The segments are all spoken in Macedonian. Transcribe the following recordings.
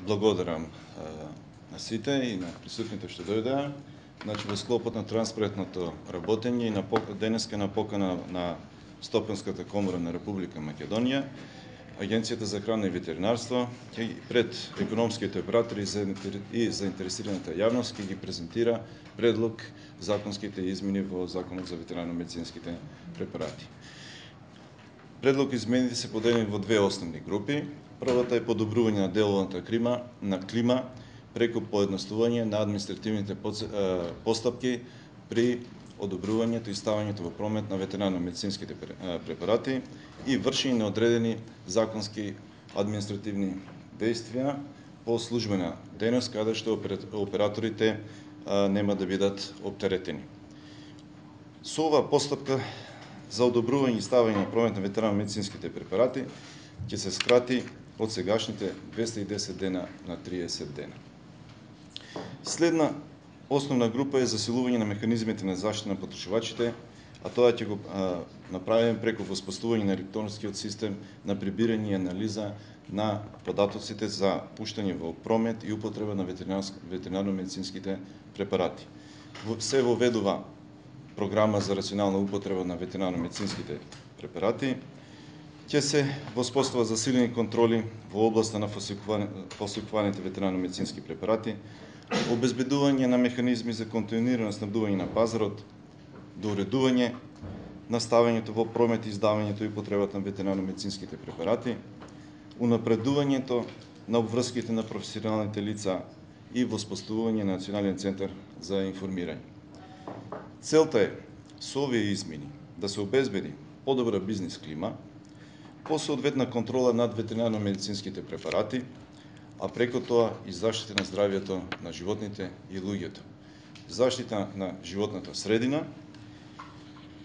Благодарам на сите и на присутните што дојдеа. Значи, во склопот на транспарентното работење и денеска на покана на Стопанската комора на Република Македонија, Агенцијата за храна и ветеринарство ќе пред економските оператори и заинтересираната јавност ќе ги презентира предлог законските измени во Законот за ветеринарно-медицинските препарати. Предлог измените се поделени во две основни групи. Првата е подобрување на деловната клима преку поедноставување на административните постапки при одобрувањето и ставањето во промет на ветеринарно-медицинските препарати и вршење на одредени законски административни действија по службена дејност, каде што операторите нема да бидат оптеретени. Со оваа постапка за одобрување и ставање на промет на ветеринарно-медицинските препарати ќе се скрати од сегашните 210 дена на 30 дена. Следна основна група е засилување на механизмите на заштита на потрошувачите, а тоа ќе го направиме преку воспоставување на електронскиот систем на прибирање и анализа на податоците за пуштање во промет и употреба на ветеринарно-медицинските препарати. Се воведува програма за рационална употреба на ветеринарно-медицинските препарати, ќе се воспоставува засилени контроли во областа на фалсификуваните ветеринарно-медицински препарати, обезбедување на механизми за континуирано снабдување на пазарот, доуредување на ставањето во промет, издавањето и употребата на ветеринарно-медицинските препарати, унапредувањето на обврските на професионалните лица и воспоставување на Национален центар за информирање. Целта е со овие измени да се обезбеди подобра бизнис клима, по соодветна контрола над ветеринарно-медицинските препарати, а преку тоа и заштита на здравјето на животните и луѓето, заштита на животната средина,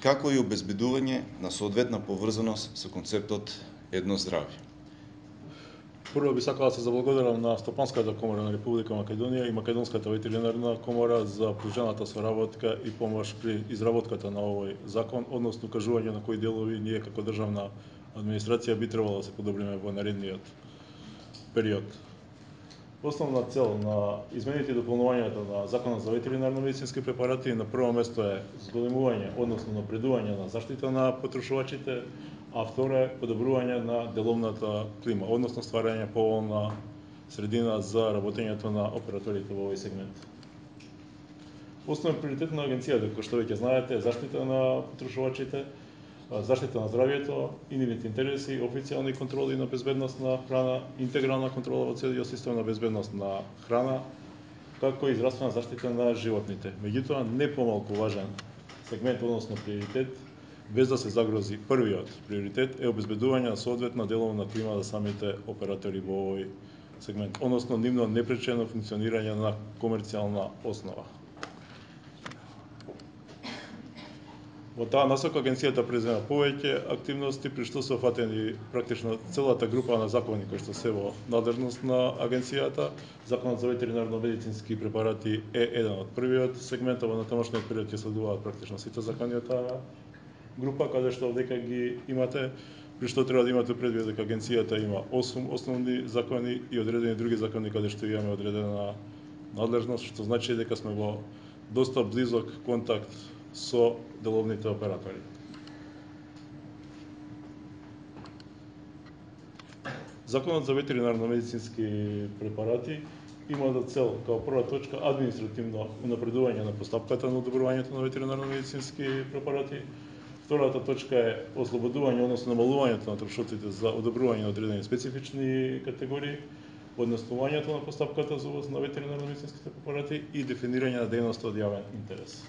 како и обезбедување на соодветна поврзаност со концептот едно здравје. Прво би сакал да се заблагодарам на Стопанската комора на Република Македонија и Македонската ветеринарна комора за пружената соработка и помош при изработката на овој закон, односно кажување на кои делови ние како државна администрација би требало да се подобриме во наредниот период. Основна цел на измените и дополнувањето на Законот за ветеринарно-медицински препарати на прво место е зголемување, односно напредување на заштита на потрошувачите, а второ е подобрување на деловната клима, односно стварање поволна средина за работењето на операторите во овој сегмент. Основен приоритет на агенцијата, кој што веќе знаете, е заштита на потрошувачите, заштита на здравјето и нивните интереси, официјални контроли на безбедност на храна, интегрална контрола во целиот систем на безбедност на храна, како и здравствена заштита на животните. Меѓутоа, не помалку важен сегмент, односно приоритет, без да се загрози првиот приоритет, е обезбедување на соодветна деловна клима за самите оператори во овој сегмент, односно нивно непречено функционирање на комерцијална основа. Во таа насока агенцијата презема повеќе активности, при што се офатени практично целата група на закони кои што се во надлежност на агенцијата. Законот за ветеринарно-медицински препарати е еден од првиот сегмент, а во натамошниот период ќе следуваат практично сите закони од таа група, каде што овдека ги имате, при што треба да имате предвид дека агенцијата има 8 основни закони и одредени други закони каде што имаме одредена надлежност, што значи дека сме во доста близок контакт со деловните оператори. Законот за ветеринарно-медицински препарати има за цел, као прва точка, административно унапредување на постапката на одобрувањето на ветеринарно-медицински препарати. Втората точка е ослободување, односно намалувањето на трошоците за одобрување на одредени специфични категории, поедноставувањето на постапката за увоз на ветеринарно-медицинските препарати и дефинирање на дејност од јавен интерес.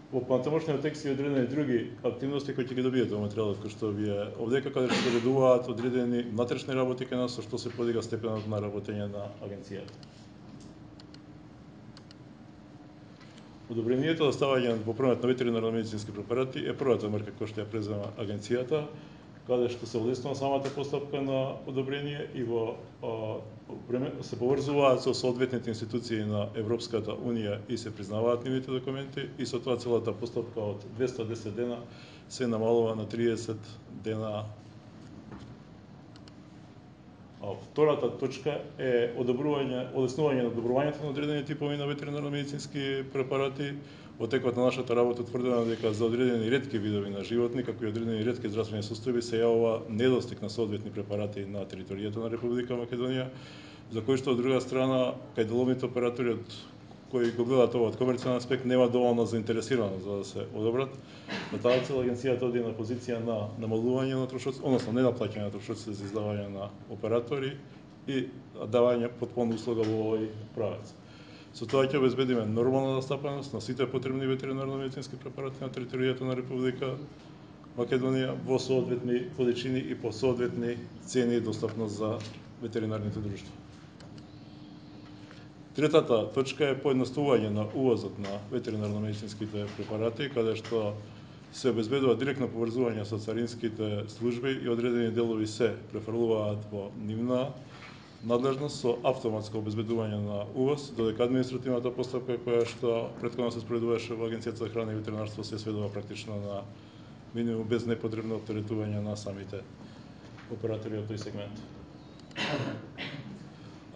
Во понатамошниот текст и одредени други активности кои ќе ги добиете во материјалот кој што ви е овдека, каде што доведуваат одредени внатрешни работи кај нас, со што се подига степенот на работење на агенцијата. Одобрението за ставање во промет на ветеринарно-медицински препарати е првата мерка која што ја презема агенцијата, каде што се олеснува самата постапка на одобрение и се поврзуваат со соодветните институции на Европската Унија и се признаваат нивните документи, и со тоа целата постапка од 210 дена се намалува на 30 дена Втората точка е олеснување на одобрувањето на одредени типови на ветеринарно-медицински препарати. Во текот на нашата работа утврдено дека за одредени ретки видови на животни, како и одредени ретки здравствени состојби се јавува недостиг на соодветни препарати на територијата на Република Македонија, за кои што од друга страна кај деловните оператори кои го гледаат ова од комерцијален аспект нема доволна заинтересираност за да се одобрат. На таа цел агенцијата оди на позиција на намалување на трошоците, односно не на плаќање на трошоците за издавање на оператори и давање потполна услуга во овој правец. Со тоа ќе обезбедиме нормална настапаност на сите потребни ветеринарно-медицински препарати на територијата на Република Македонија во соодветни количини и по соодветни цени и достапност за ветеринарните друштва. Третата точка е поедноставување на увозот на ветеринарно-медицинските препарати, каде што се обезбедува директно поврзување со царинските служби и одредени делови се префрлуваат во нивна надлежност со автоматско обезбедување на увоз, додека административната постапка која што претходно се спроведуваше во Агенцијата за храна и ветеринарство се сведува практично на минимум без непотребно оптеретување на самите оператори од тој сегмент.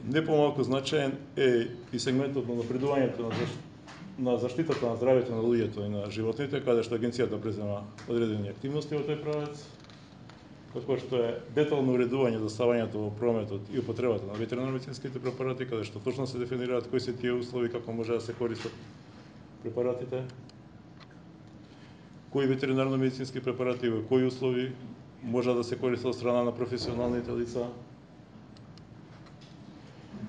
Не помалку значаен е и сегментот на напредувањето на заштитата на здравјето на луѓето и на животните, каде што агенцијата презема одредени активности во тој правец, како што е детално уредување за ставањето во прометот и употребата на ветеринарно-медицинските препарати, каде што точно се дефинираат кои се тие услови како може да се користат препаратите, кои ветеринарно-медицински препарати во кои услови може да се користат од страна на професионалните лица.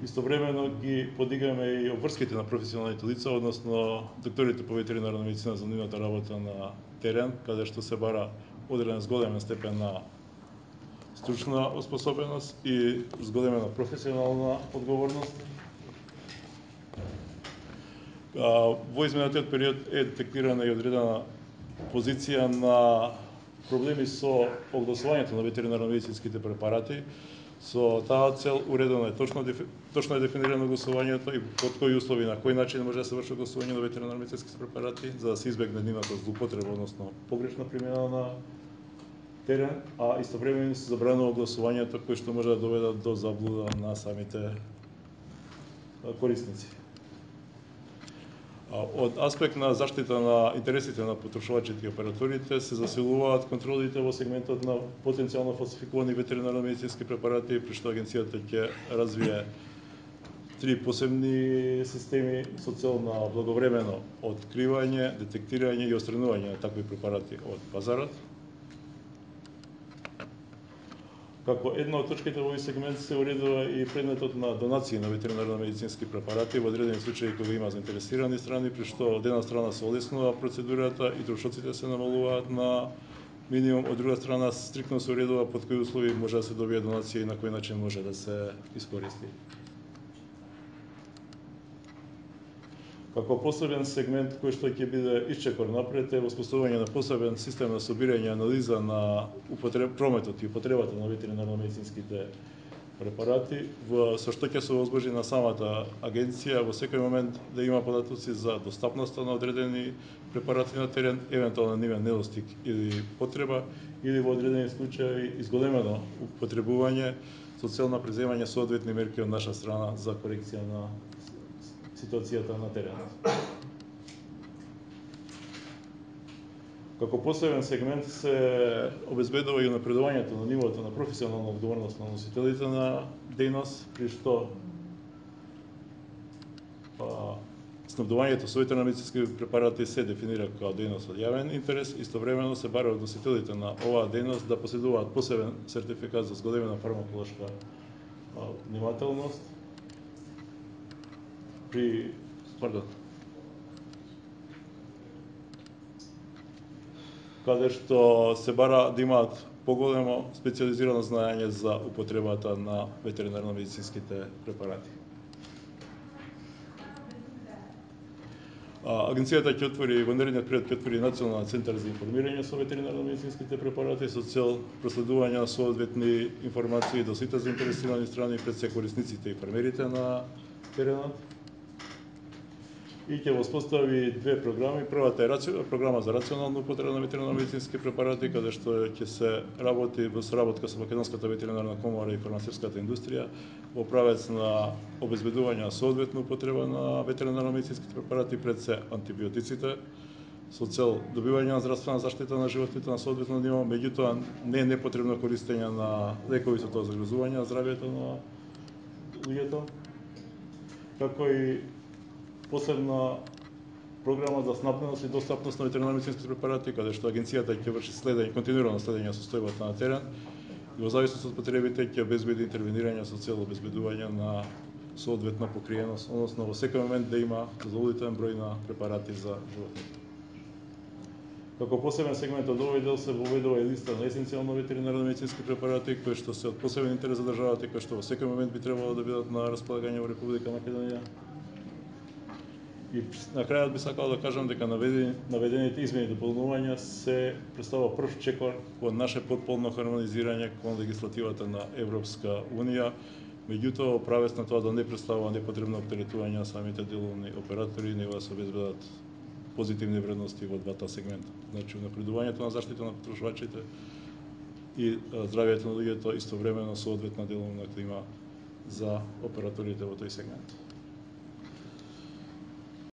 Истовремено ги подигаме и обврските на професионалните лица, односно докторите по ветеринарна медицина за нивната работа на терен, каде што се бара одреден зголемен степен на стручна оспособеност и зголемена професионална одговорност. Во изминатиот период е детектирана и одредена позиција на проблеми со огласувањето на ветеринарно-медицинските препарати. Со таа цел уредено е точно е дефинирано огласувањето и под кои услови, на кој начин може да се врши огласување на ветеринарно-медицински препарати, за да се избегне нивната злоупотреба, односно погрешна примена на терен, а истовремено се забранува огласувањето кои што може да доведат до заблуда на самите корисници. Од аспект на заштита на интересите на потрошувачите и операторите се засилуваат контролите во сегментот на потенцијално фалсификувани ветеринарно-медицински препарати, при што агенцијата ќе развие 3 посебни системи со цел на благовремено откривање, детектирање и отстранување на такви препарати од пазарот. Како една од точките во овој сегмент се уредува и предметот на донации на ветеринарно-медицински препарати во одредени случаи кога има заинтересирани страни, при што од една страна се олеснува процедурата и трошоците се намалуваат на минимум, од друга страна стриктно се уредува под кои услови може да се добие донација и на кој начин може да се искористи. Како посебен сегмент кој што ќе биде исчекор напред е воспоставување на посебен систем на собирање и анализа на прометот и употребата на ветеринарно-медицинските препарати, со што ќе се овозможи на самата агенција во секој момент да има податоци за достапноста на одредени препарати на терен, евентуално нивен недостиг или потреба, или во одредени случаи изголемено употребување со цел на преземање соодветни мерки од наша страна за корекција на ситуацијата на теренот. Како посебен сегмент се обезбедува и напредувањето на нивото на професионална одговорност на носителите на дејност, при што снабдувањето со ветеринарно-медицински препарати се дефинира како дејност од јавен интерес, истовремено се бара од носителите на оваа дејност да поседуваат посебен сертификат за зголемена фармаколошка внимателност каде што се бара да имаат поголемо специјализирано знаење за употребата на ветеринарно-медицинските препарати. Агенцијата ќе отвори во наредниот период ќе отвори национален центар за информирање со ветеринарно-медицинските препарати со цел проследување на соодветни информации до сите заинтересирани страни, пред се корисниците и фермерите на теренот. и ќе воспостави две програми. Првата е програма за рационална употреба на ветеринарно-медицински препарати, каде што ќе се работи во соработка со Македонската ветеринарна комора и фармацевската индустрија во правец на обезбедување на соодветна употреба на ветеринарно-медицински препарати, пред се антибиотиците, со цел добивање на здравствена заштита на животните на соодветно ниво, меѓутоа не е непотребно користење на лекови со тоа загрозување на здравјето на луѓето, како и посебна програма за снабденост и достапност на ветеринарно-медицински препарати, каде што агенцијата ќе врши континуирано следење на состојбата на терен и во зависност од потребите ќе обезбеди интервенирање со цел обезбедување на соодветна покриеност, односно во секој момент да има задоволителен број на препарати за животните. Како посебен сегмент од овој дел се воведува и листа на есенцијално ветеринарно-медицински препарати кои што се од посебен интерес за државата и кои што во секој момент би требало да бидат на располагање во Република Македонија. И на крајот би сакал да кажам дека наведените измени и дополнувања се представува прв чекор кон наше потполно хармонизирање кон легислативата на Европска Унија, меѓутоа во правец на тоа да не представува непотребно оптеретување на самите деловни оператори, него да се обезбедат позитивни вредности во двата сегмента. Значи, унапредувањето на заштита на потрошувачите и здравјето на луѓето, истовремено соодветна деловна клима за операторите во тој сегмент.